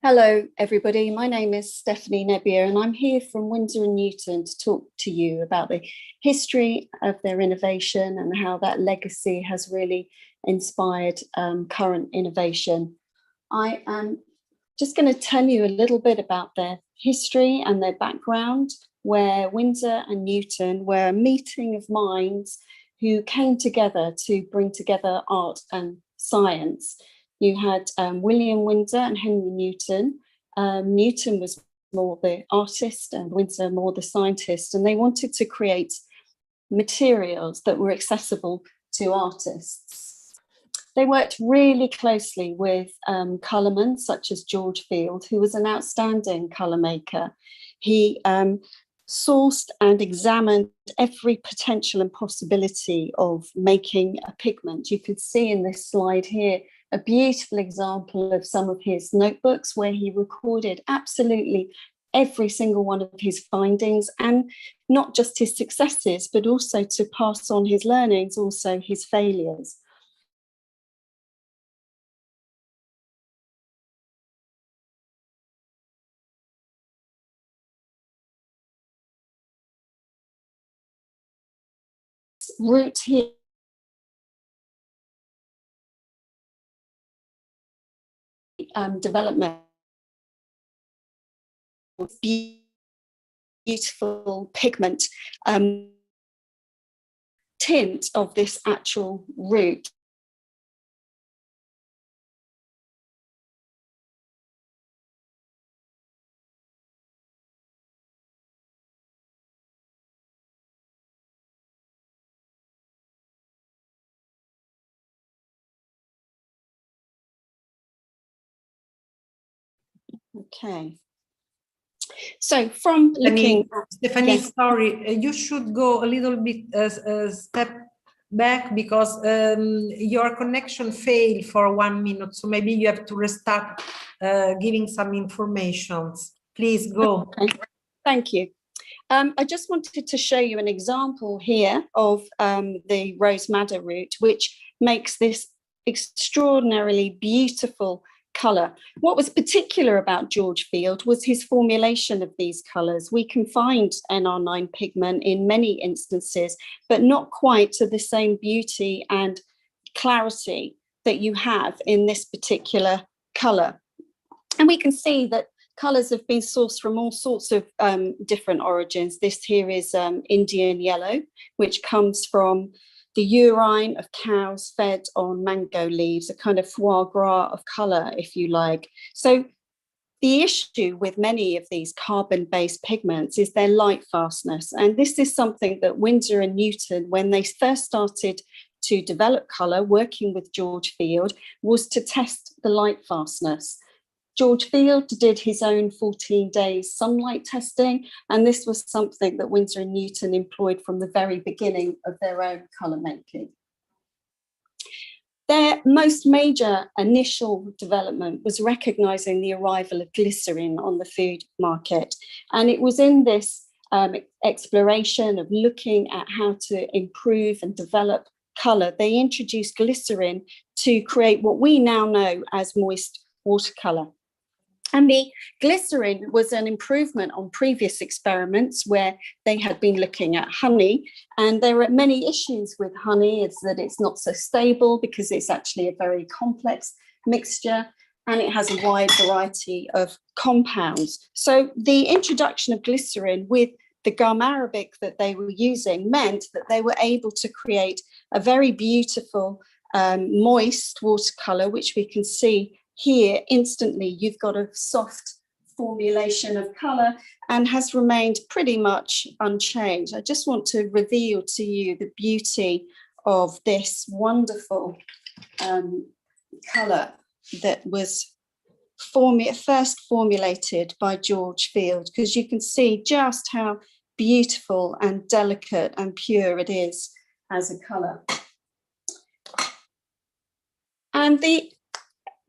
Hello, everybody. My name is Stephanie Nebier, and I'm here from Winsor Newton to talk to you about the history of their innovation and how that legacy has really inspired current innovation. I am just going to tell you a little bit about their history and their background, where Winsor and Newton were a meeting of minds who came together to bring together art and science. You had William Winsor and Henry Newton. Newton was more the artist and Winsor more the scientist, and they wanted to create materials that were accessible to artists. They worked really closely with colourmen such as George Field, who was an outstanding colour maker. He sourced and examined every potential and possibility of making a pigment. You can see in this slide here a beautiful example of some of his notebooks where he recorded absolutely every single one of his findings, and not just his successes, but also to pass on his learnings, also his failures. Route here development of beautiful pigment tint of this actual root. Okay. So from looking Stephanie, yes. Sorry, you should go a little bit step back because your connection failed for 1 minute. So maybe you have to restart giving some informations. Please go. Okay. Thank you. I just wanted to show you an example here of the rose madder root, which makes this extraordinarily beautiful colour. What was particular about George Field was his formulation of these colours. We can find NR9 pigment in many instances, but not quite to the same beauty and clarity that you have in this particular colour. And we can see that colours have been sourced from all sorts of different origins. This here is Indian yellow, which comes from the urine of cows fed on mango leaves, a kind of foie gras of colour, if you like. So the issue with many of these carbon-based pigments is their light fastness. And this is something that Winsor and Newton, when they first started to develop colour, working with George Field, was to test the light fastness. George Field did his own 14 days sunlight testing, and this was something that Winsor and Newton employed from the very beginning of their own colour making. Their most major initial development was recognising the arrival of glycerin on the food market, and it was in this exploration of looking at how to improve and develop colour, they introduced glycerin to create what we now know as moist watercolour. And the glycerin was an improvement on previous experiments where they had been looking at honey. And there are many issues with honey. It's that it's not so stable because it's actually a very complex mixture and it has a wide variety of compounds. So the introduction of glycerin with the gum arabic that they were using meant that they were able to create a very beautiful moist watercolor, which we can see here instantly. You've got a soft formulation of color and has remained pretty much unchanged. I just want to reveal to you the beauty of this wonderful color that was first formulated by George Field, because you can see just how beautiful and delicate and pure it is as a color. And the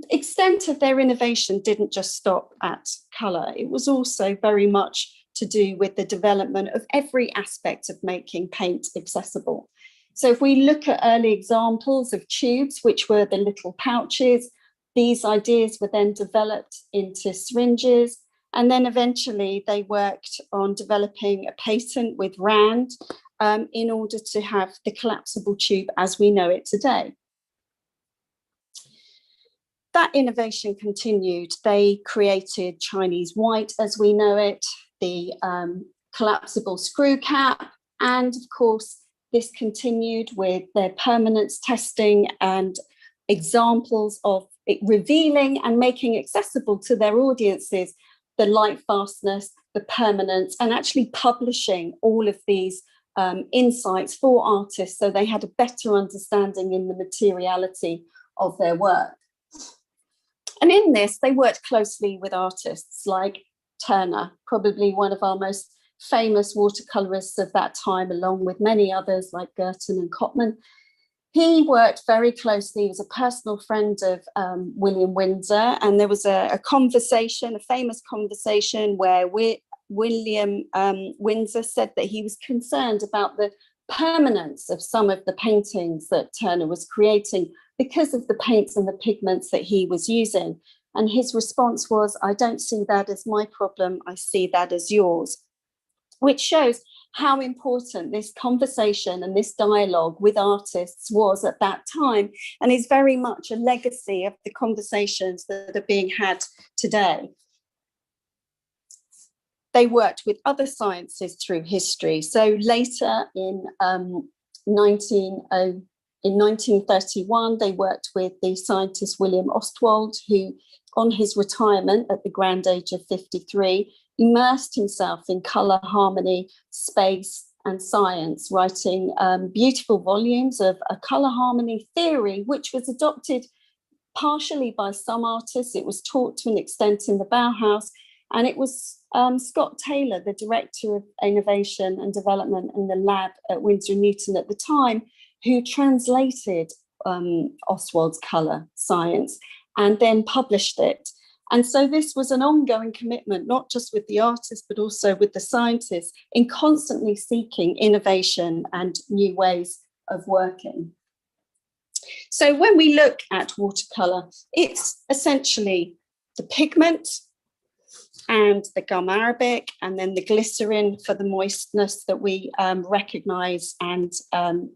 extent of their innovation didn't just stop at colour. It was also very much to do with the development of every aspect of making paint accessible. So if we look at early examples of tubes, which were the little pouches, these ideas were then developed into syringes, and then eventually they worked on developing a patent with Rand in order to have the collapsible tube as we know it today. That innovation continued. They created Chinese white as we know it, the collapsible screw cap, and of course, this continued with their permanence testing and examples of it revealing and making accessible to their audiences the light fastness, the permanence, and actually publishing all of these insights for artists so they had a better understanding in the materiality of their work. And in this, they worked closely with artists like Turner, probably one of our most famous watercolorists of that time, along with many others like Girton and Cotman. He worked very closely, he was a personal friend of William Windsor, and there was a conversation, a famous conversation where William Windsor said that he was concerned about the permanence of some of the paintings that Turner was creating because of the paints and the pigments that he was using. And his response was, "I don't see that as my problem, I see that as yours," which shows how important this conversation and this dialogue with artists was at that time, and is very much a legacy of the conversations that are being had today. They worked with other sciences through history. So later in 1931, they worked with the scientist William Ostwald, who on his retirement at the grand age of 53, immersed himself in colour, harmony, space and science, writing beautiful volumes of a colour harmony theory, which was adopted partially by some artists. It was taught to an extent in the Bauhaus, and it was Scott Taylor, the Director of Innovation and Development in the lab at Winsor Newton at the time, who translated Ostwald's colour science and then published it. And so this was an ongoing commitment, not just with the artists, but also with the scientists, in constantly seeking innovation and new ways of working. So when we look at watercolour, it's essentially the pigment and the gum arabic, and then the glycerin for the moistness that we recognise and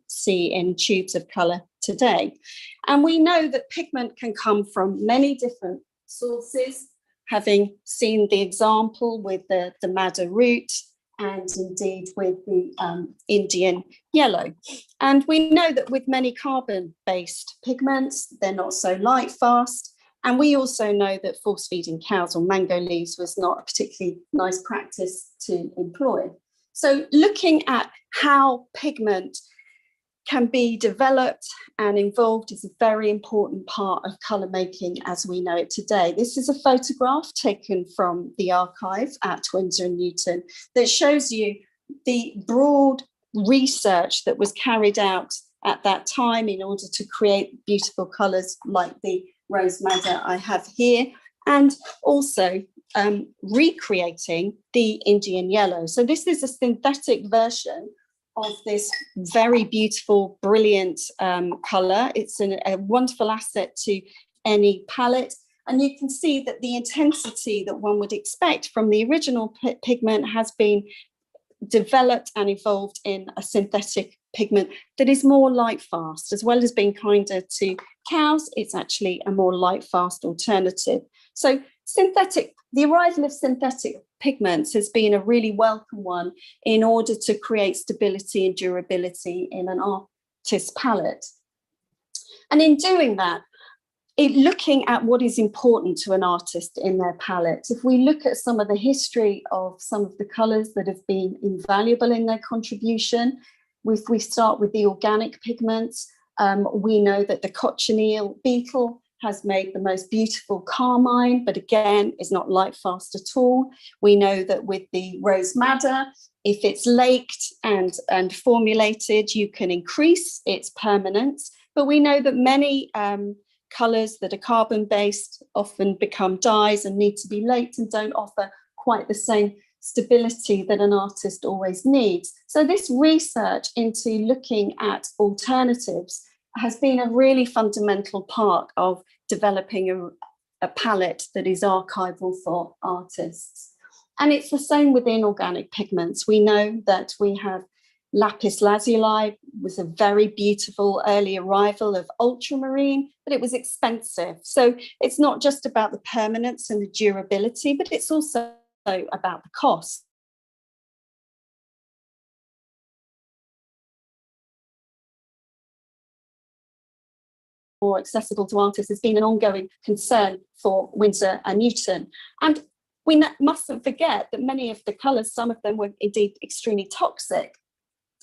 see in tubes of colour today. And we know that pigment can come from many different sources, having seen the example with the madder root and indeed with the Indian yellow. And we know that with many carbon-based pigments, they're not so light fast. And we also know that force-feeding cows on mango leaves was not a particularly nice practice to employ. So looking at how pigment can be developed and involved is a very important part of colour making as we know it today. This is a photograph taken from the archive at Winsor & Newton that shows you the broad research that was carried out at that time in order to create beautiful colours like the rose madder I have here, and also recreating the Indian yellow. So this is a synthetic version of this very beautiful, brilliant colour. It's a wonderful asset to any palette. And you can see that the intensity that one would expect from the original pigment has been developed and evolved in a synthetic pigment that is more light fast. As well as being kinder to cows, it's actually a more light fast alternative. So the arrival of synthetic pigments has been a really welcome one in order to create stability and durability in an artist's palette. And in doing that, looking at what is important to an artist in their palette, if we look at some of the history of some of the colours that have been invaluable in their contribution, if we start with the organic pigments, we know that the cochineal beetle has made the most beautiful carmine, but again, is not light fast at all. We know that with the rose madder, if it's laked and formulated, you can increase its permanence. But we know that many colours that are carbon-based often become dyes and need to be laked and don't offer quite the same stability that an artist always needs. So this research into looking at alternatives has been a really fundamental part of developing a palette that is archival for artists. And it's the same within organic pigments. We know that we have lapis lazuli was a very beautiful early arrival of ultramarine, but it was expensive. So it's not just about the permanence and the durability, but it's also about the cost. More accessible to artists has been an ongoing concern for Winsor and Newton. And we mustn't forget that many of the colours, some of them were indeed extremely toxic.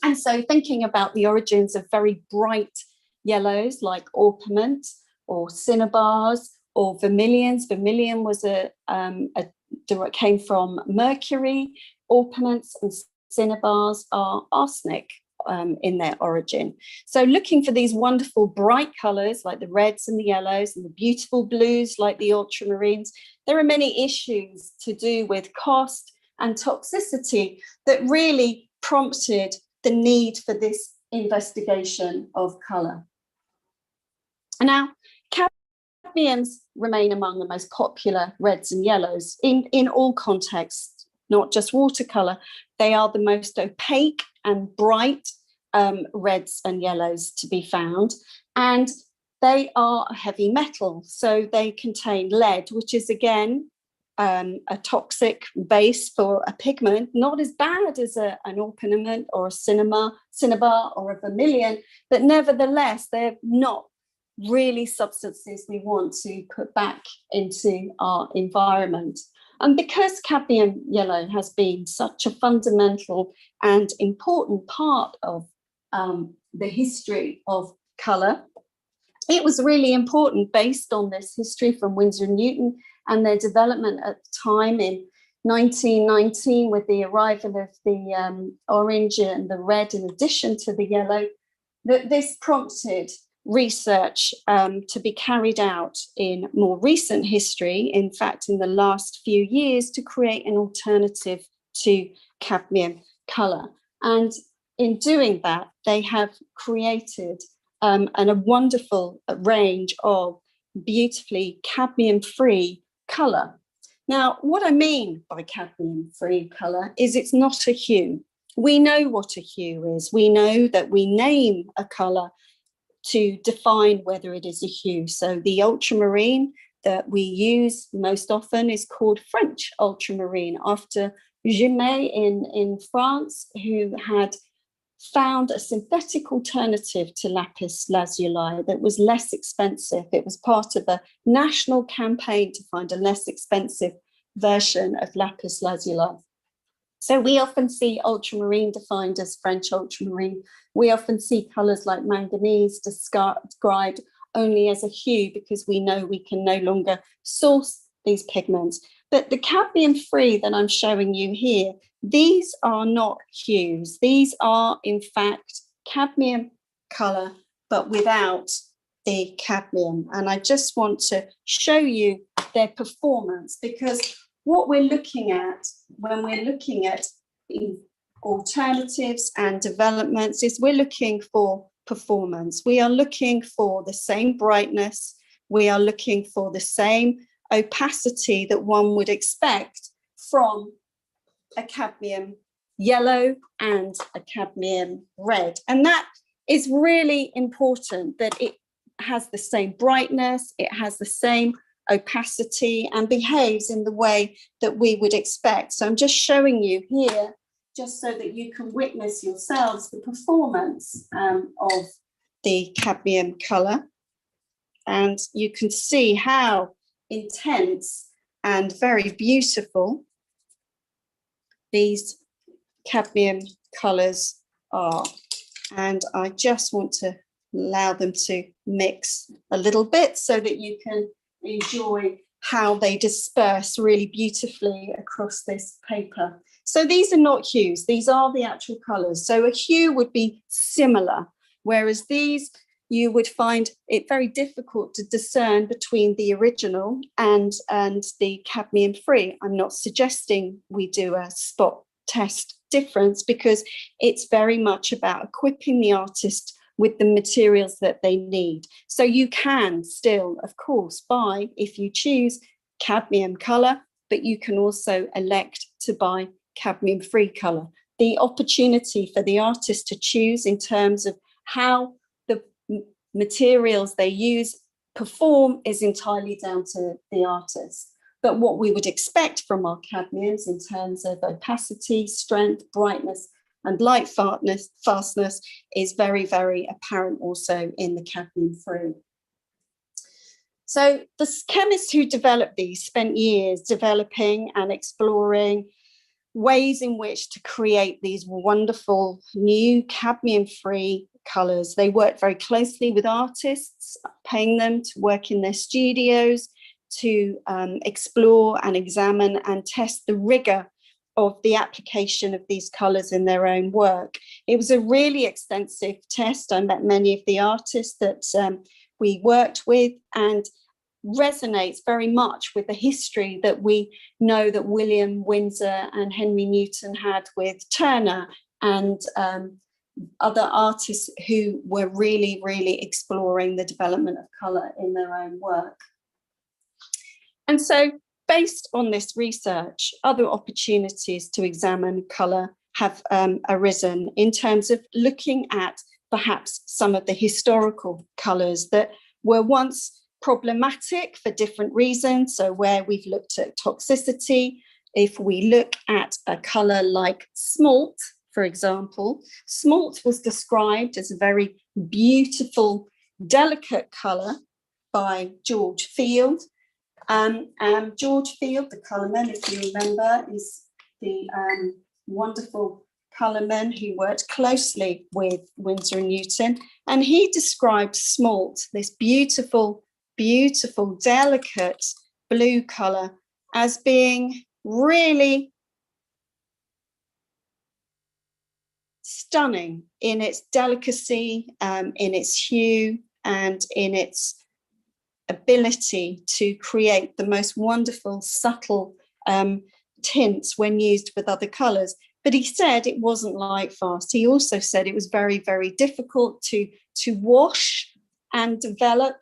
And so thinking about the origins of very bright yellows like orpiment or cinnabars or vermilions. Vermilion was came from mercury. Orpiments and cinnabars are arsenic in their origin. So looking for these wonderful bright colours like the reds and the yellows and the beautiful blues like the ultramarines, there are many issues to do with cost and toxicity that really prompted the need for this investigation of colour. And now, cadmiums remain among the most popular reds and yellows in all contexts, not just watercolour. They are the most opaque and bright reds and yellows to be found. And they are a heavy metal, so they contain lead, which is again a toxic base for a pigment, not as bad as an orpiment or a cinnabar or a vermilion, but nevertheless, they're not really substances we want to put back into our environment. And because cadmium yellow has been such a fundamental and important part of the history of colour, it was really important based on this history from Winsor Newton and their development at the time in 1919 with the arrival of the orange and the red in addition to the yellow, that this prompted research to be carried out in more recent history, in fact, in the last few years, to create an alternative to cadmium colour. And in doing that, they have created a wonderful range of beautifully cadmium-free colour. Now, what I mean by cadmium-free colour is it's not a hue. We know what a hue is. We know that we name a colour to define whether it is a hue. So the ultramarine that we use most often is called French ultramarine, after Jumet in France, who had found a synthetic alternative to lapis lazuli that was less expensive. It was part of a national campaign to find a less expensive version of lapis lazuli. So we often see ultramarine defined as French ultramarine. We often see colours like manganese described only as a hue because we know we can no longer source these pigments. But the cadmium-free that I'm showing you here, these are not hues. These are, in fact, cadmium colour, but without the cadmium. And I just want to show you their performance, because what we're looking at when we're looking at alternatives and developments is we're looking for performance. We are looking for the same brightness. We are looking for the same opacity that one would expect from a cadmium yellow and a cadmium red. And that is really important, that it has the same brightness, it has the same opacity and behaves in the way that we would expect. So I'm just showing you here, just so that you can witness yourselves the performance of the cadmium colour. And you can see how intense and very beautiful these cadmium colours are. And I just want to allow them to mix a little bit so that you can enjoy how they disperse really beautifully across this paper. So these are not hues, these are the actual colours. So a hue would be similar, whereas these, you would find it very difficult to discern between the original and the cadmium free. I'm not suggesting we do a spot test difference, because it's very much about equipping the artist with the materials that they need. So you can still, of course, buy, if you choose, cadmium color, but you can also elect to buy cadmium-free color. The opportunity for the artist to choose in terms of how the materials they use perform is entirely down to the artist. But what we would expect from our cadmiums in terms of opacity, strength, brightness, and light fastness is very, very apparent also in the cadmium-free. So the chemists who developed these spent years developing and exploring ways in which to create these wonderful new cadmium-free colours. They worked very closely with artists, paying them to work in their studios, to explore and examine and test the rigour of the application of these colours in their own work. It was a really extensive test. I met many of the artists that we worked with, and resonates very much with the history that we know that William Winsor and Henry Newton had with Turner and other artists who were really, really exploring the development of colour in their own work. And so, based on this research, other opportunities to examine colour have arisen in terms of looking at perhaps some of the historical colours that were once problematic for different reasons. So where we've looked at toxicity, if we look at a colour like smalt, for example, smalt was described as a very beautiful, delicate colour by George Field. And George Field, the colourman, if you remember, is the wonderful colourman who worked closely with Winsor Newton. And he described smalt, this beautiful, beautiful, delicate blue colour, as being really stunning in its delicacy, in its hue, and in its ability to create the most wonderful, subtle tints when used with other colours. But he said it wasn't light fast. He also said it was very, very difficult to wash and develop.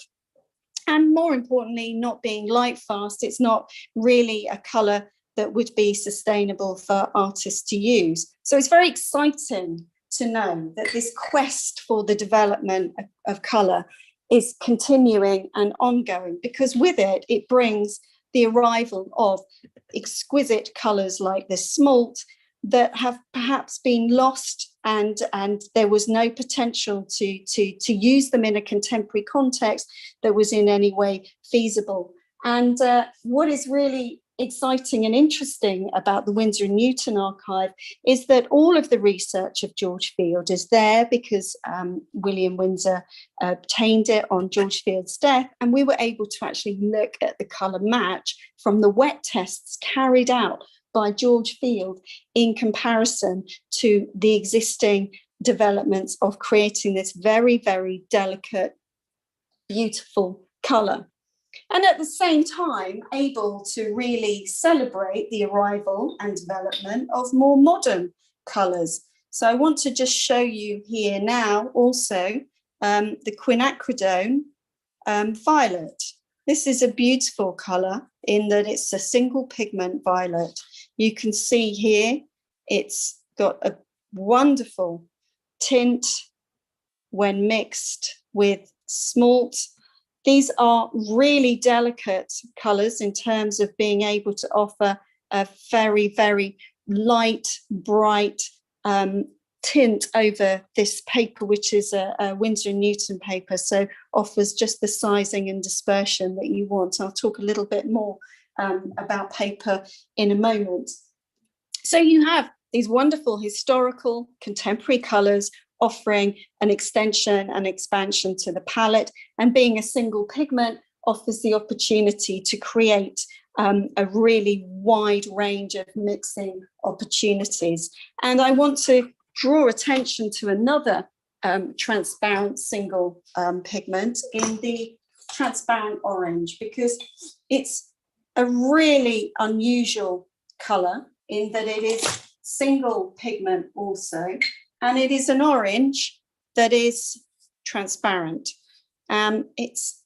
And more importantly, not being light fast, it's not really a colour that would be sustainable for artists to use. So it's very exciting to know that this quest for the development of colour is continuing and ongoing, because with it, it brings the arrival of exquisite colours like the smalt that have perhaps been lost, and there was no potential to use them in a contemporary context that was in any way feasible. And what is really exciting and interesting about the Winsor and Newton archive is that all of the research of George Field is there because William Winsor obtained it on George Field's death, and we were able to actually look at the colour match from the wet tests carried out by George Field in comparison to the existing developments of creating this very, very delicate, beautiful colour. And at the same time, able to really celebrate the arrival and development of more modern colours. So I want to just show you here now also the Quinacridone Violet. This is a beautiful colour in that it's a single pigment violet. You can see here it's got a wonderful tint when mixed with smalt. These are really delicate colours in terms of being able to offer a very, very light, bright tint over this paper, which is a Winsor & Newton paper, so offers just the sizing and dispersion that you want. I'll talk a little bit more about paper in a moment. So you have these wonderful historical contemporary colours offering an extension and expansion to the palette, and being a single pigment offers the opportunity to create a really wide range of mixing opportunities. And I want to draw attention to another transparent single pigment in the transparent orange, because it's a really unusual colour in that it is single pigment also, and it is an orange that is transparent. It's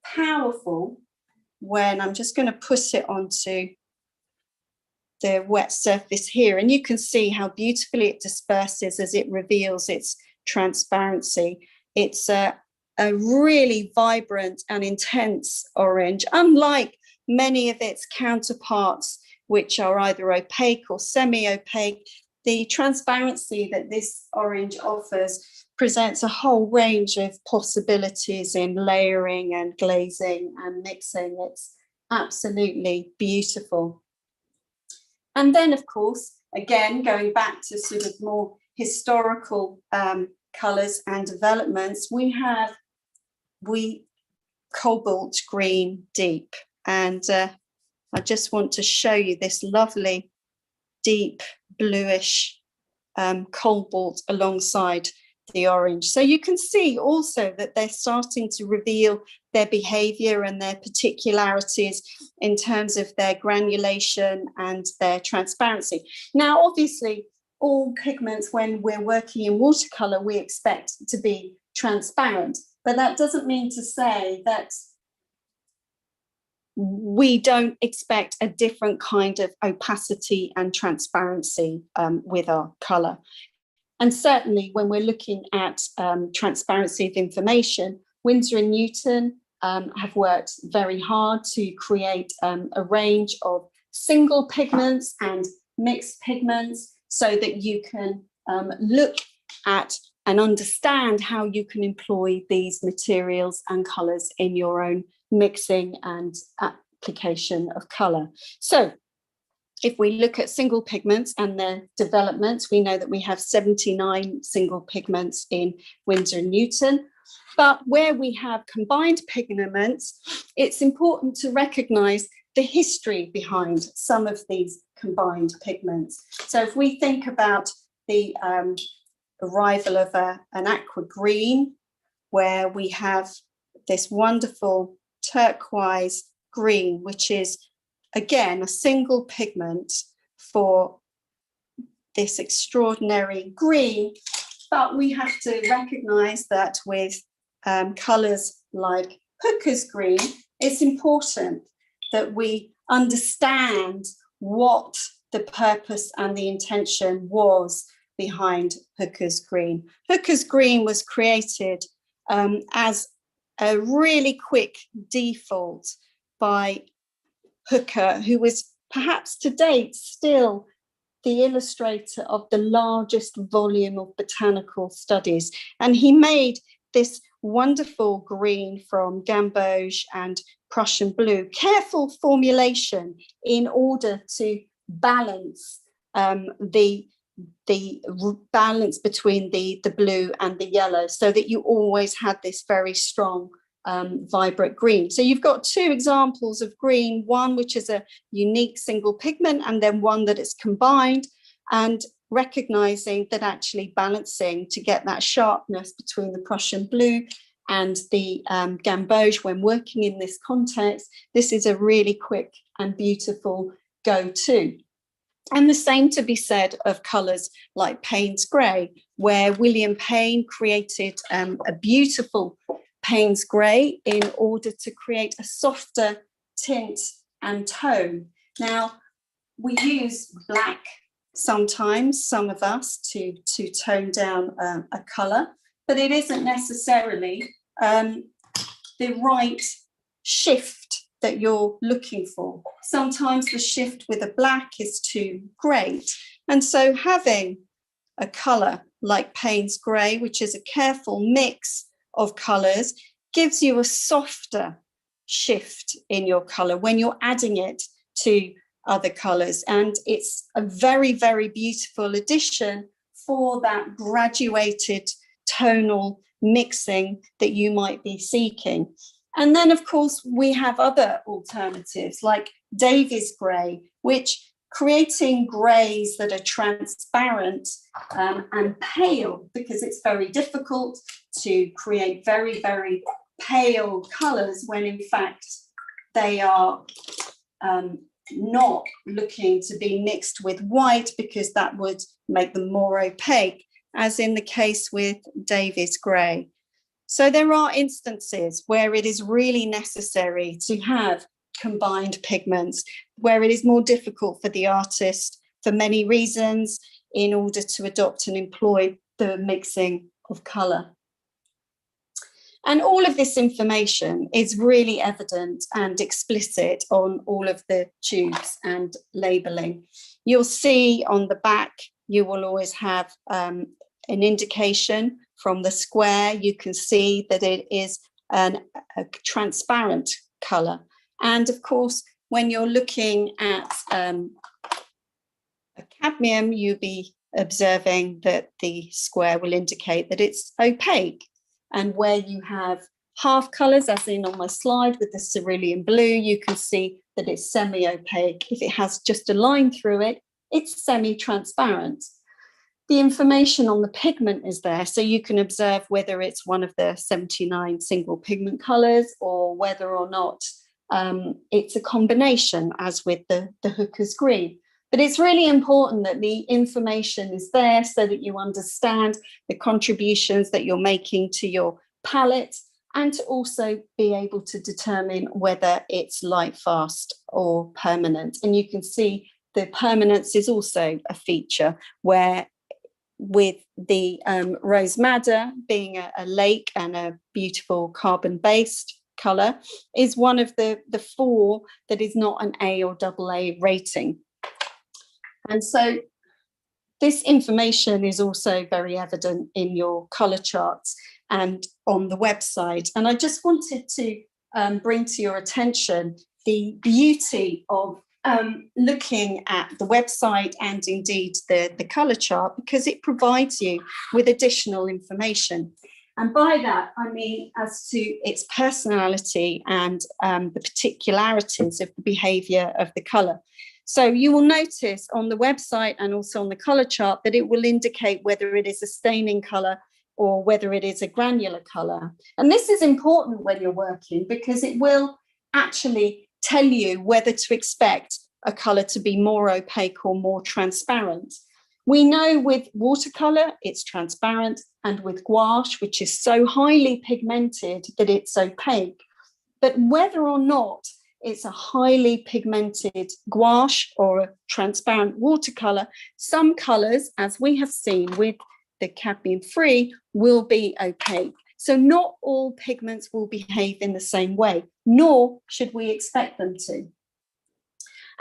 powerful when I'm just going to put it onto the wet surface here, and you can see how beautifully it disperses as it reveals its transparency. It's a really vibrant and intense orange, unlike many of its counterparts, which are either opaque or semi-opaque. The transparency that this orange offers presents a whole range of possibilities in layering and glazing and mixing. It's absolutely beautiful. And then, of course, again, going back to sort of more historical colours and developments, we have cobalt green deep. And I just want to show you this lovely deep bluish cobalt alongside the orange. So you can see also that they're starting to reveal their behavior and their particularities in terms of their granulation and their transparency. Now, obviously, all pigments, when we're working in watercolor, we expect to be transparent, but that doesn't mean to say that we don't expect a different kind of opacity and transparency with our color. And certainly when we're looking at transparency of information, Winsor and Newton have worked very hard to create a range of single pigments and mixed pigments so that you can look at and understand how you can employ these materials and colours in your own mixing and application of colour. So if we look at single pigments and their developments, we know that we have 79 single pigments in Winsor and Newton. But where we have combined pigments, it's important to recognise the history behind some of these combined pigments. So if we think about the arrival of an aqua green, where we have this wonderful turquoise green, which is again a single pigment for this extraordinary green, but we have to recognise that with colours like Hooker's green, it's important that we understand what the purpose and the intention was behind Hooker's green. Hooker's green was created as a really quick default by Hooker, who was perhaps to date still the illustrator of the largest volume of botanical studies. And he made this wonderful green from Gamboge and Prussian blue, careful formulation in order to balance the balance between the blue and the yellow, so that you always had this very strong vibrant green. So you've got two examples of green, one which is a unique single pigment, and then one that is combined, and recognizing that actually balancing to get that sharpness between the Prussian blue and the Gamboge when working in this context, this is a really quick and beautiful go-to. And the same to be said of colours like Payne's grey, where William Payne created a beautiful Payne's grey in order to create a softer tint and tone. Now, we use black sometimes, some of us, to tone down a colour, but it isn't necessarily the right shift that you're looking for. Sometimes the shift with a black is too great. And so having a colour like Payne's grey, which is a careful mix of colours, gives you a softer shift in your colour when you're adding it to other colours. And it's a very, very beautiful addition for that graduated tonal mixing that you might be seeking. And then, of course, we have other alternatives like Davies grey, which creating greys that are transparent and pale, because it's very difficult to create very, very pale colours when in fact they are not looking to be mixed with white, because that would make them more opaque, as in the case with Davies grey. So there are instances where it is really necessary to have combined pigments, where it is more difficult for the artist for many reasons in order to adopt and employ the mixing of colour. And all of this information is really evident and explicit on all of the tubes and labelling. You'll see on the back, you will always have an indication from the square. You can see that it is a transparent colour. And of course, when you're looking at a cadmium, you'll be observing that the square will indicate that it's opaque. And where you have half colours, as in on my slide with the cerulean blue, you can see that it's semi-opaque. If it has just a line through it, it's semi-transparent. The information on the pigment is there, so you can observe whether it's one of the 79 single pigment colours or whether or not it's a combination, as with the Hooker's green. But it's really important that the information is there so that you understand the contributions that you're making to your palette, and to also be able to determine whether it's light fast or permanent. And you can see the permanence is also a feature where, with the rose madder being a lake and a beautiful carbon-based colour, is one of the four that is not an A or AA rating. And so this information is also very evident in your colour charts and on the website. And I just wanted to bring to your attention the beauty of looking at the website and indeed the colour chart, because it provides you with additional information. And by that, I mean as to its personality and the particularities of the behaviour of the colour. So you will notice on the website and also on the colour chart that it will indicate whether it is a staining colour or whether it is a granular colour. And this is important when you're working, because it will actually tell you whether to expect a colour to be more opaque or more transparent. We know with watercolour it's transparent, and with gouache, which is so highly pigmented that it's opaque. But whether or not it's a highly pigmented gouache or a transparent watercolour, some colours, as we have seen with the cadmium-free, will be opaque. So not all pigments will behave in the same way, nor should we expect them to.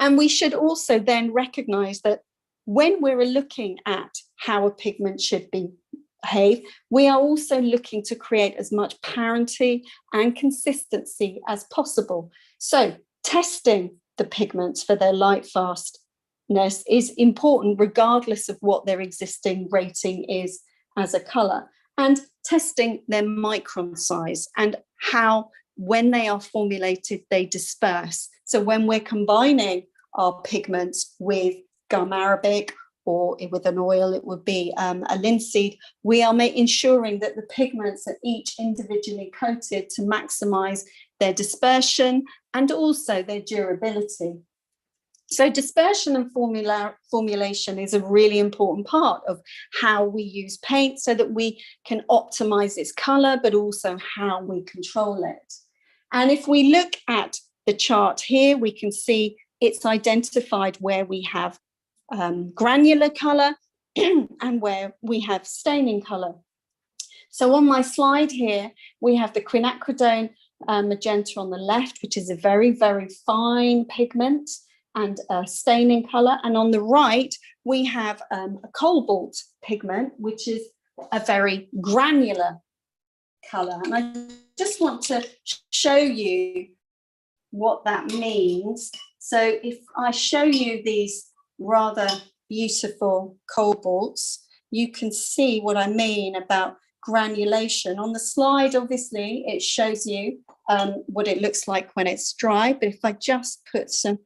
And we should also then recognise that when we're looking at how a pigment should behave, we are also looking to create as much parity and consistency as possible. So testing the pigments for their light fastness is important, regardless of what their existing rating is as a colour, and testing their micron size and how, when they are formulated, they disperse. So when we're combining our pigments with gum arabic, or with an oil, it would be a linseed, we are ensuring that the pigments are each individually coated to maximise their dispersion and also their durability. So dispersion and formulation is a really important part of how we use paint, so that we can optimise its colour, but also how we control it. And if we look at the chart here, we can see it's identified where we have granular colour and where we have staining colour. So on my slide here, we have the quinacridone magenta on the left, which is a very, very fine pigment and a staining colour. And on the right, we have a cobalt pigment, which is a very granular colour. And I just want to show you what that means. So if I show you these rather beautiful cobalts, you can see what I mean about granulation. On the slide, obviously, it shows you what it looks like when it's dry. But if I just put some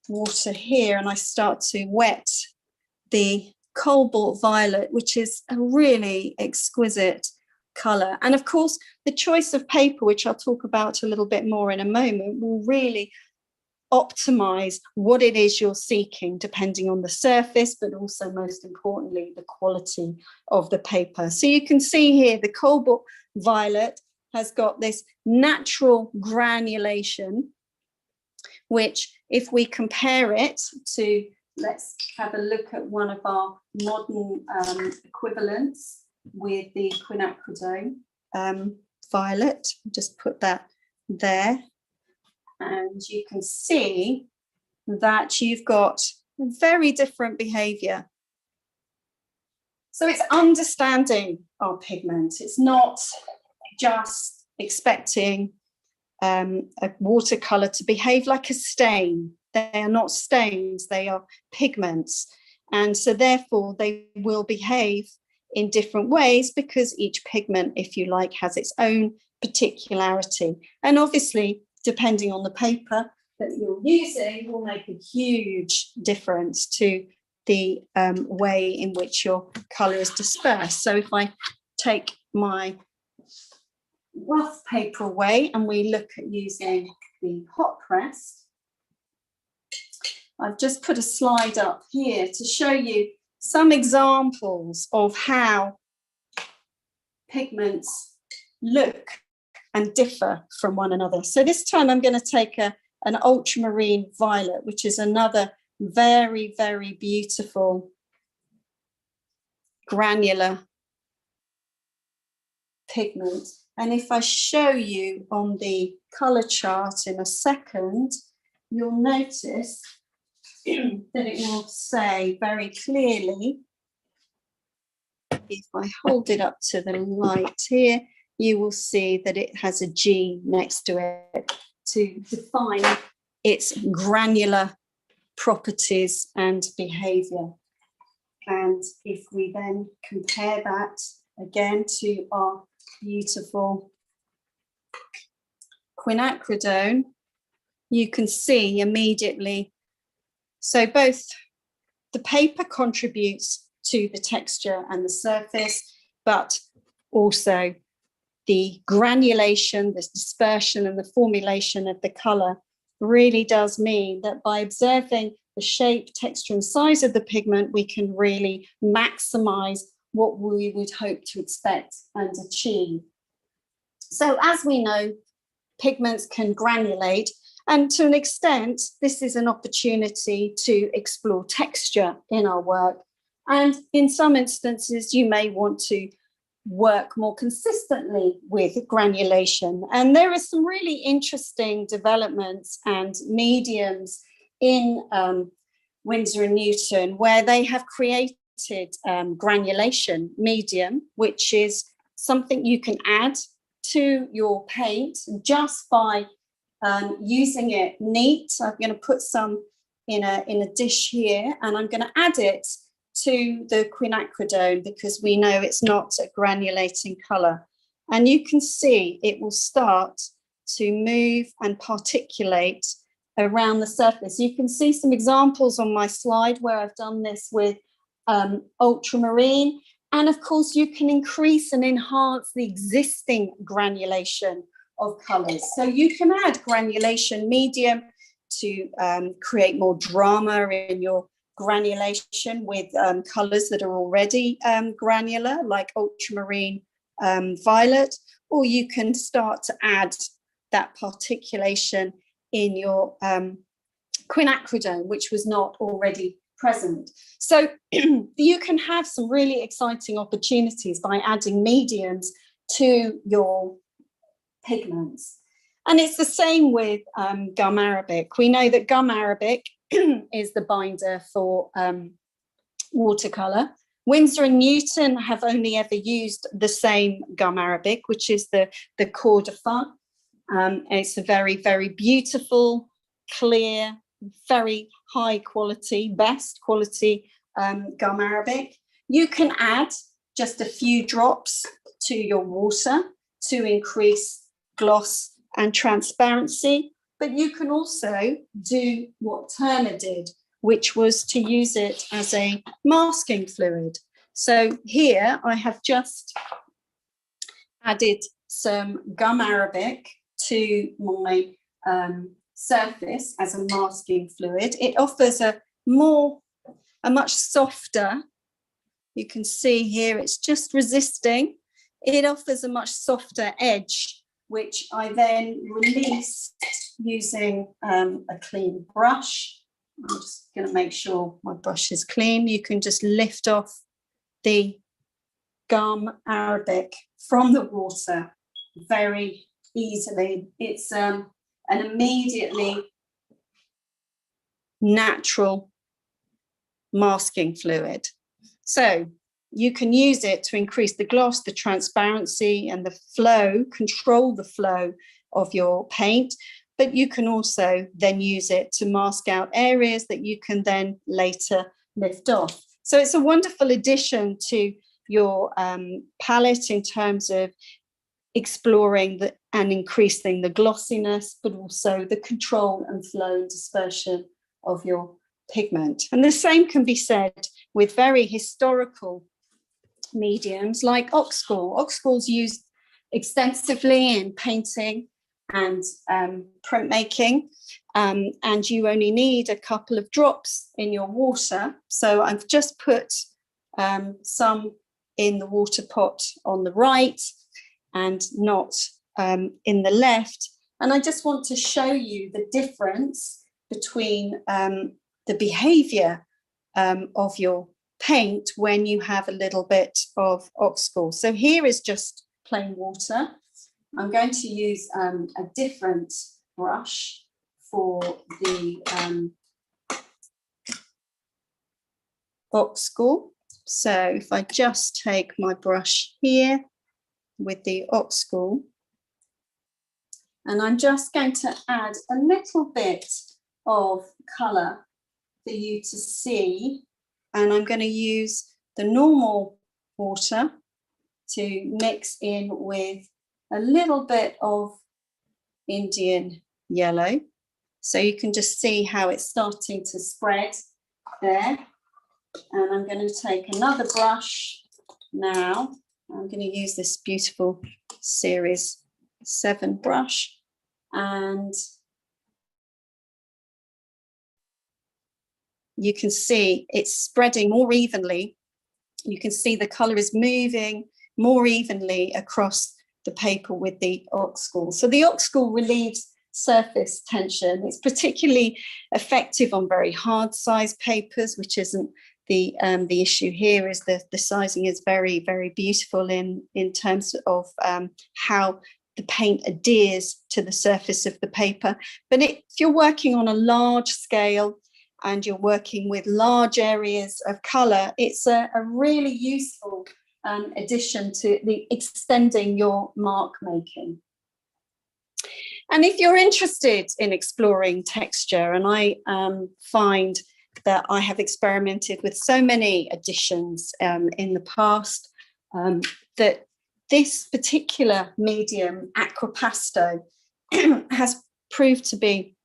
water here and I start to wet the cobalt violet, which is a really exquisite colour. And of course, the choice of paper, which I'll talk about a little bit more in a moment, will really optimize what it is you're seeking, depending on the surface, but also most importantly, the quality of the paper. So you can see here the cobalt violet has got this natural granulation, which if we compare it to, let's have a look at one of our modern equivalents with the Quinacridone Violet. Just put that there. And you can see that you've got very different behavior. So it's understanding our pigment. It's not just expecting a watercolor to behave like a stain. They are not stains, they are pigments. And so therefore they will behave in different ways because each pigment, if you like, has its own particularity. And obviously, depending on the paper that you're using, will make a huge difference to the way in which your colour is dispersed. So if I take my rough paper away and we look at using the hot press, I've just put a slide up here to show you some examples of how pigments look and differ from one another. So this time I'm going to take an ultramarine violet, which is another very, very beautiful granular pigment. And if I show you on the colour chart in a second, you'll notice that it will say very clearly, if I hold it up to the light here, you will see that it has a G next to it to define its granular properties and behaviour. And if we then compare that again to our beautiful quinacridone, you can see immediately. So both the paper contributes to the texture and the surface, but also the granulation, the dispersion and the formulation of the colour really does mean that by observing the shape, texture and size of the pigment, we can really maximise what we would hope to expect and achieve. So as we know, pigments can granulate, and to an extent, this is an opportunity to explore texture in our work. And in some instances, you may want to work more consistently with granulation. And there are some really interesting developments and mediums in Winsor Newton where they have created granulation medium, which is something you can add to your paint just by using it neat. I'm going to put some in a dish here, and I'm going to add it to the quinacridone because we know it's not a granulating colour. And you can see it will start to move and particulate around the surface. You can see some examples on my slide where I've done this with ultramarine. And of course, you can increase and enhance the existing granulation of colours. So you can add granulation medium to create more drama in your granulation with colours that are already granular, like ultramarine violet, or you can start to add that particulation in your quinacridone, which was not already present. So you can have some really exciting opportunities by adding mediums to your pigments. And it's the same with gum arabic. We know that gum arabic is the binder for watercolour. Winsor and Newton have only ever used the same gum arabic, which is the Coeur de Fin. It's a very, very beautiful, clear, very high quality, best quality gum arabic. You can add just a few drops to your water to increase gloss and transparency, but you can also do what Turner did, which was to use it as a masking fluid. So here I have just added some gum arabic to my surface as a masking fluid. It offers a much softer, you can see here it's just resisting, it offers a much softer edge which I then released using a clean brush. I'm just going to make sure my brush is clean. You can just lift off the gum arabic from the water very easily. It's an immediately natural masking fluid. So you can use it to increase the gloss, the transparency, and the flow, control the flow of your paint. But you can also then use it to mask out areas that you can then later lift off. So it's a wonderful addition to your palette in terms of exploring and increasing the glossiness, but also the control and flow and dispersion of your pigment. And the same can be said with very historical mediums like oxgall. Oxgall's used extensively in painting and printmaking, and you only need a couple of drops in your water. So I've just put some in the water pot on the right and not in the left. And I just want to show you the difference between the behavior of your paint when you have a little bit of oxgall. So here is just plain water. I'm going to use a different brush for the oxgall. So if I just take my brush here with the oxgall, and I'm just going to add a little bit of colour for you to see, and I'm going to use the normal water to mix in with a little bit of Indian yellow. So you can just see how it's starting to spread there. And I'm going to take another brush now. I'm going to use this beautiful Series 7 brush, and you can see it's spreading more evenly. You can see the colour is moving more evenly across the paper with the oxgall. So the oxgall relieves surface tension. It's particularly effective on very hard size papers, which isn't the issue here. Is the sizing is very, very beautiful in terms of how the paint adheres to the surface of the paper. But if you're working on a large scale and you're working with large areas of colour, it's a really useful addition to the extending your mark making. And if you're interested in exploring texture, and I find that I have experimented with so many additions in the past, that this particular medium, Acropasto, has proved to be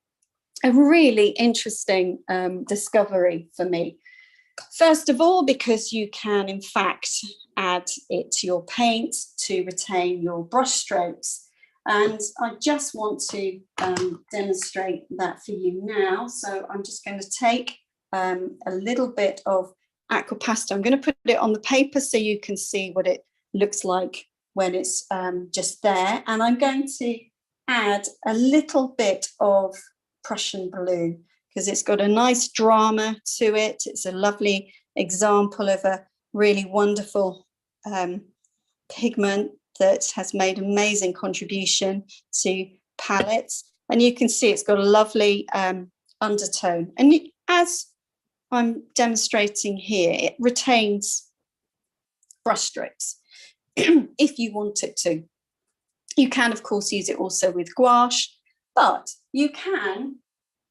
a really interesting discovery for me. First of all, because you can, in fact, add it to your paint to retain your brush strokes. And I just want to demonstrate that for you now. So I'm just going to take a little bit of Acropasto. I'm going to put it on the paper so you can see what it looks like when it's just there. And I'm going to add a little bit of Prussian blue because it's got a nice drama to it. It's a lovely example of a really wonderful pigment that has made amazing contribution to palettes. And you can see it's got a lovely undertone. And as I'm demonstrating here, it retains brushstrokes if you want it to. You can, of course, use it also with gouache, but you can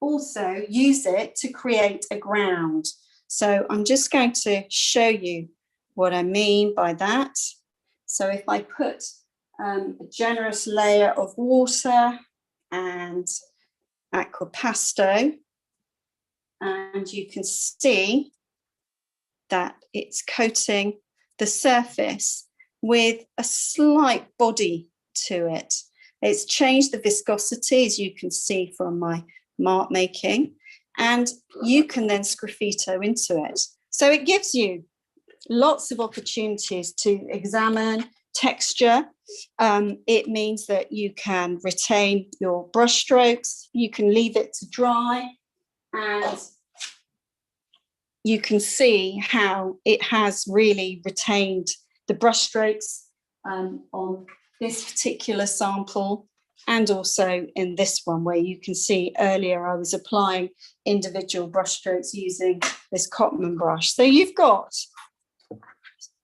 also use it to create a ground. So I'm just going to show you what I mean by that. So if I put a generous layer of water and Acropasto, and you can see that it's coating the surface with a slight body to it. It's changed the viscosity, as you can see from my mark making, and you can then sgraffito into it. So it gives you lots of opportunities to examine, texture. It means that you can retain your brush strokes, you can leave it to dry, and you can see how it has really retained the brush strokes on this particular sample, and also in this one, where you can see earlier I was applying individual brush strokes using this Cotman brush. So you've got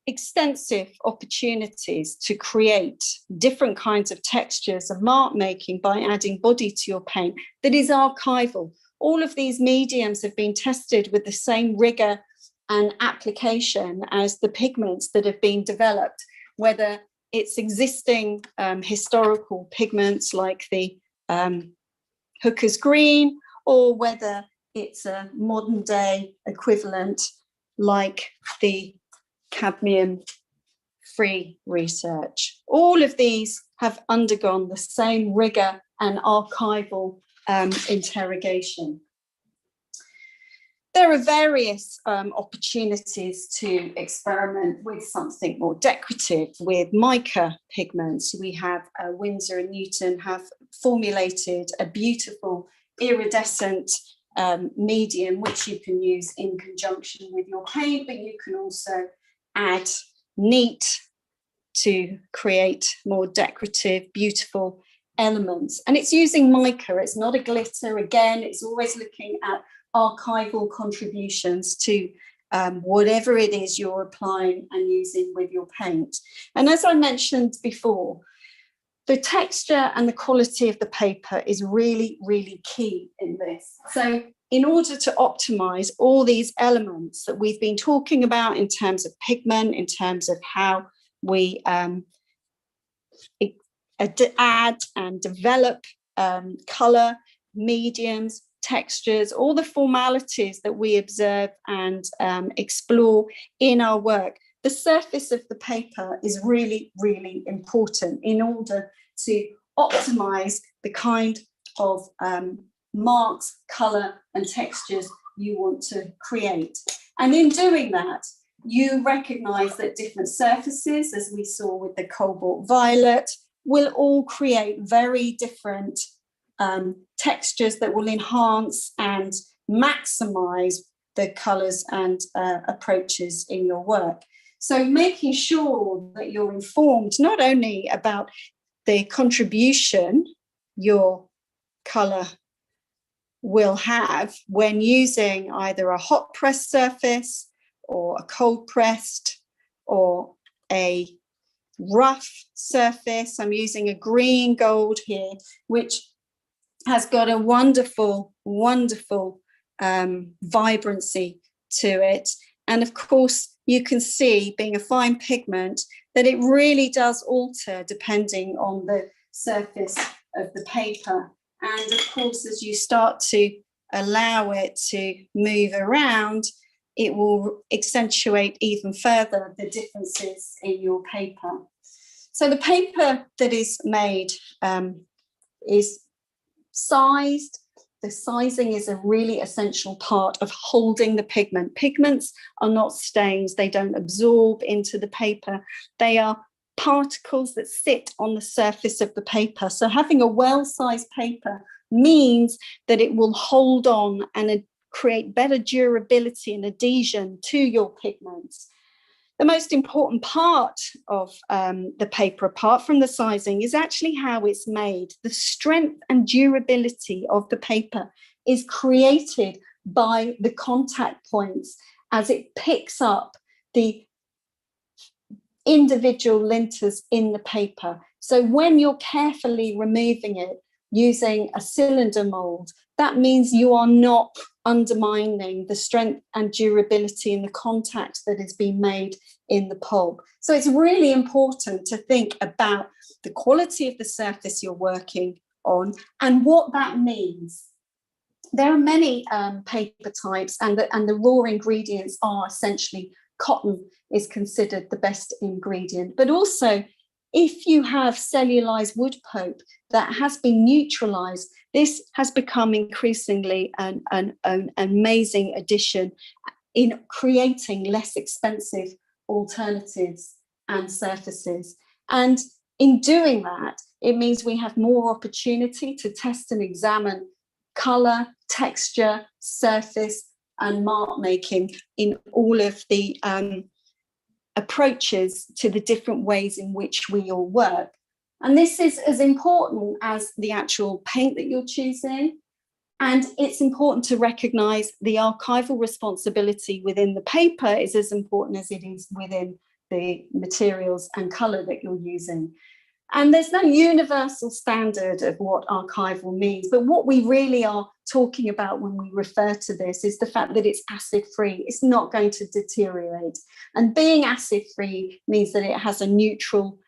extensive opportunities to create different kinds of textures of mark making by adding body to your paint that is archival. All of these mediums have been tested with the same rigor and application as the pigments that have been developed, whether it's existing historical pigments like the Hooker's green, or whether it's a modern day equivalent like the cadmium-free research. All of these have undergone the same rigor and archival interrogation. There are various opportunities to experiment with something more decorative with mica pigments. We have Winsor and Newton have formulated a beautiful iridescent medium which you can use in conjunction with your paint, but you can also add neat to create more decorative, beautiful elements. And it's using mica, it's not a glitter. Again, it's always looking at archival contributions to whatever it is you're applying and using with your paint. And as I mentioned before, the texture and the quality of the paper is really, really key in this. So in order to optimize all these elements that we've been talking about in terms of pigment, in terms of how we add and develop color, mediums, textures, all the formalities that we observe and explore in our work, the surface of the paper is really, really important in order to optimize the kind of marks, color, and textures you want to create. And in doing that, you recognize that different surfaces, as we saw with the cobalt violet, will all create very different textures that will enhance and maximize the colors and approaches in your work. So making sure that you're informed not only about the contribution your color will have when using either a hot pressed surface or a cold pressed or a rough surface. I'm using a green gold here, which has got a wonderful, wonderful vibrancy to it. And of course, you can see, being a fine pigment, that it really does alter depending on the surface of the paper. And of course, as you start to allow it to move around, it will accentuate even further the differences in your paper. So the paper that is made is sized. The sizing is a really essential part of holding the pigment. Pigments are not stains. They don't absorb into the paper. They are particles that sit on the surface of the paper. So having a well-sized paper means that it will hold on and create better durability and adhesion to your pigments. The most important part of the paper, apart from the sizing, is actually how it's made. The strength and durability of the paper is created by the contact points as it picks up the individual linters in the paper. So when you're carefully removing it using a cylinder mold, that means you are not undermining the strength and durability and the contact that has been made in the pulp. So it's really important to think about the quality of the surface you're working on and what that means. There are many paper types, and the raw ingredients are essentially cotton is considered the best ingredient, but also if you have cellulose wood pulp that has been neutralized, this has become increasingly an amazing addition in creating less expensive alternatives and surfaces. And in doing that, it means we have more opportunity to test and examine colour, texture, surface, and mark making in all of the approaches to the different ways in which we all work. And this is as important as the actual paint that you're choosing. And it's important to recognise the archival responsibility within the paper is as important as it is within the materials and colour that you're using. And there's no universal standard of what archival means, but what we really are talking about when we refer to this is the fact that it's acid-free. It's not going to deteriorate. And being acid-free means that it has a neutral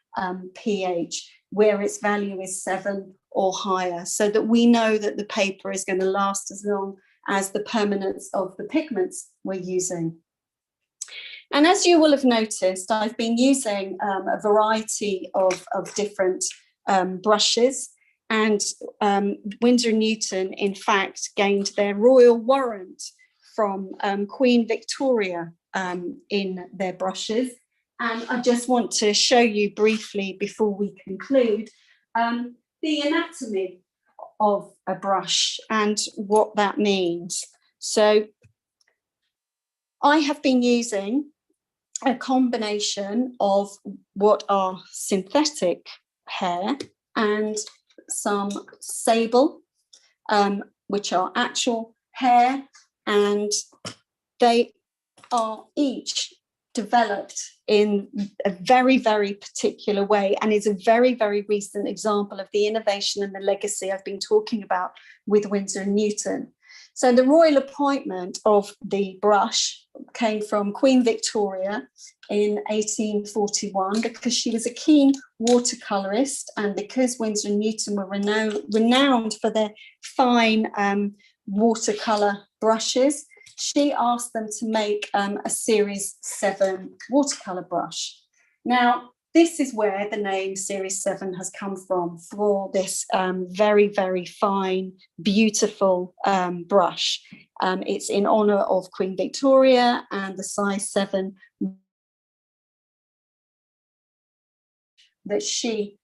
pH, where its value is 7 or higher, so that we know that the paper is going to last as long as the permanence of the pigments we're using. And as you will have noticed, I've been using a variety of different brushes, and Winsor Newton, in fact, gained their royal warrant from Queen Victoria in their brushes. And I just want to show you briefly before we conclude the anatomy of a brush and what that means. So I have been using a combination of what are synthetic hair and some sable, which are actual hair, and they are each developed in a very, very particular way, and is a very, very recent example of the innovation and the legacy I've been talking about with Winsor Newton. So the royal appointment of the brush came from Queen Victoria in 1841 because she was a keen watercolorist, and because Winsor Newton were renowned for their fine watercolor brushes, she asked them to make a Series 7 watercolor brush. Now, this is where the name Series 7 has come from, for this very, very fine, beautiful brush. It's in honour of Queen Victoria and the size 7 that she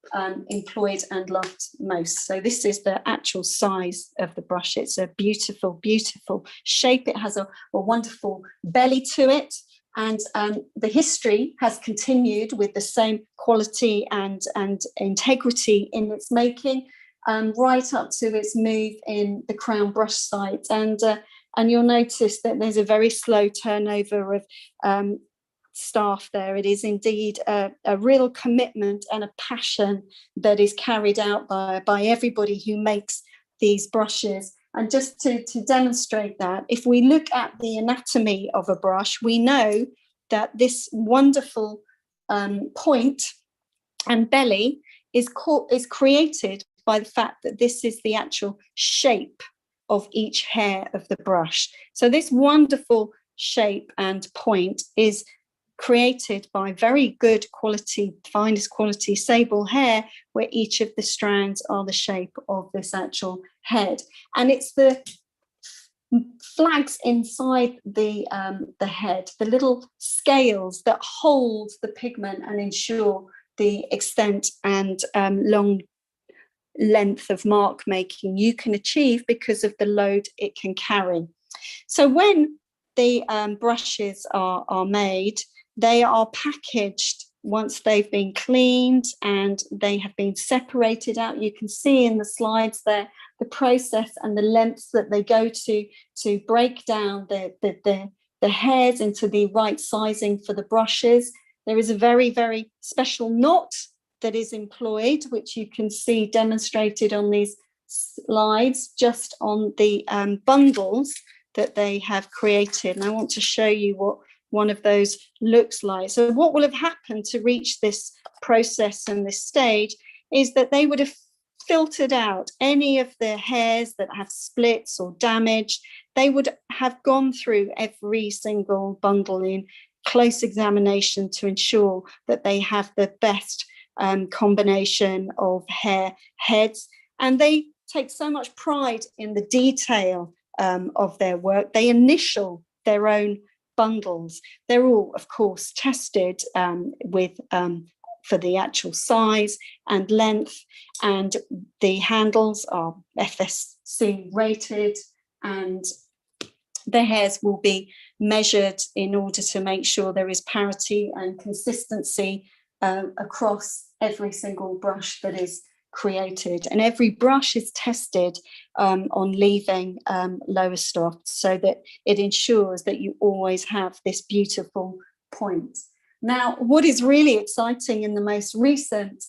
employed and loved most. So this is the actual size of the brush. It's a beautiful, beautiful shape. It has a wonderful belly to it. And the history has continued with the same quality and integrity in its making, right up to its move in the Crown brush site. And you'll notice that there's a very slow turnover of staff there. It is indeed a real commitment and a passion that is carried out by everybody who makes these brushes. And just to demonstrate that, if we look at the anatomy of a brush, we know that this wonderful point and belly is created by the fact that this is the actual shape of each hair of the brush. So this wonderful shape and point is created by very good quality, finest quality sable hair, where each of the strands are the shape of this actual head. And it's the flags inside the head, the little scales that hold the pigment and ensure the extent and long length of mark making you can achieve because of the load it can carry. So when the brushes are made, they are packaged once they've been cleaned and they have been separated out. You can see in the slides there the process and the lengths that they go to break down the hairs into the right sizing for the brushes. There is a very, very special knot that is employed, which you can see demonstrated on these slides, just on the bundles that they have created. And I want to show you what one of those looks like. So what will have happened to reach this process and this stage is that they would have filtered out any of the hairs that have splits or damage. They would have gone through every single bundle in close examination to ensure that they have the best combination of hair heads. And they take so much pride in the detail of their work. They initial their own bundles. They're all, of course, tested with for the actual size and length, and the handles are FSC rated, and the hairs will be measured in order to make sure there is parity and consistency across every single brush that is created. And every brush is tested on leaving lower soft, so that it ensures that you always have this beautiful point. Now, what is really exciting in the most recent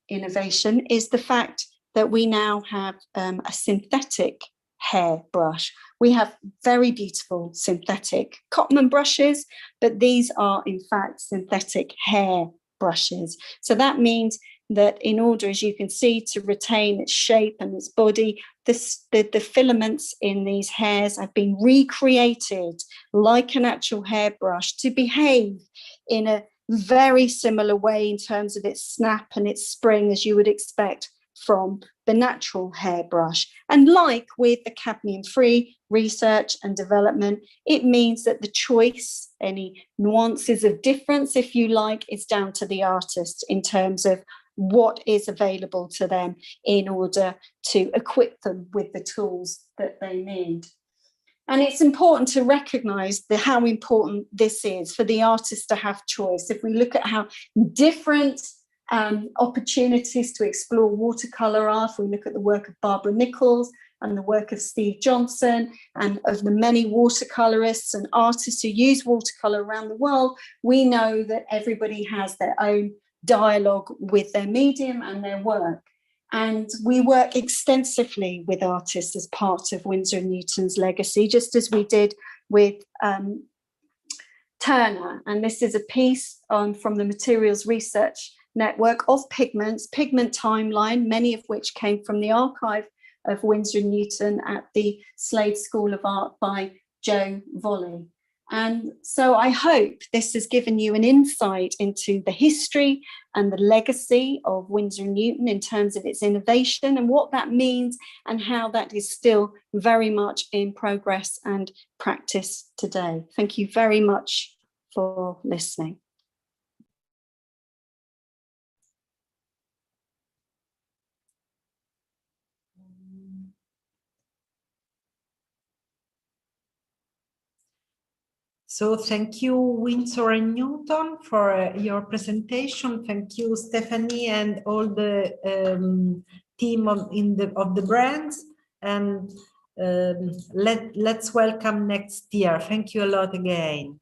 innovation is the fact that we now have a synthetic hair brush. We have very beautiful synthetic cotton brushes, but these are in fact synthetic hair brushes. So that means that in order, as you can see, to retain its shape and its body, the filaments in these hairs have been recreated like an actual hairbrush to behave in a very similar way in terms of its snap and its spring as you would expect from the natural hairbrush. And like with the cadmium-free research and development, it means that the choice, any nuances of difference, if you like, is down to the artist in terms of what is available to them in order to equip them with the tools that they need. And it's important to recognise how important this is for the artist to have choice. If we look at how different opportunities to explore watercolour are, if we look at the work of Barbara Nichols and the work of Steve Johnson and of the many watercolourists and artists who use watercolour around the world, we know that everybody has their own dialogue with their medium and their work. And we work extensively with artists as part of Winsor Newton's legacy, just as we did with Turner. And this is a piece from the Materials Research Network of Pigments, Pigment Timeline, many of which came from the archive of Winsor Newton at the Slade School of Art by Joe Volley. And so I hope this has given you an insight into the history and the legacy of Winsor Newton in terms of its innovation and what that means and how that is still very much in progress and practice today. Thank you very much for listening. So thank you, Winsor and Newton, for your presentation. Thank you, Stephanie, and all the team of the brands. And let's welcome next year. Thank you a lot again.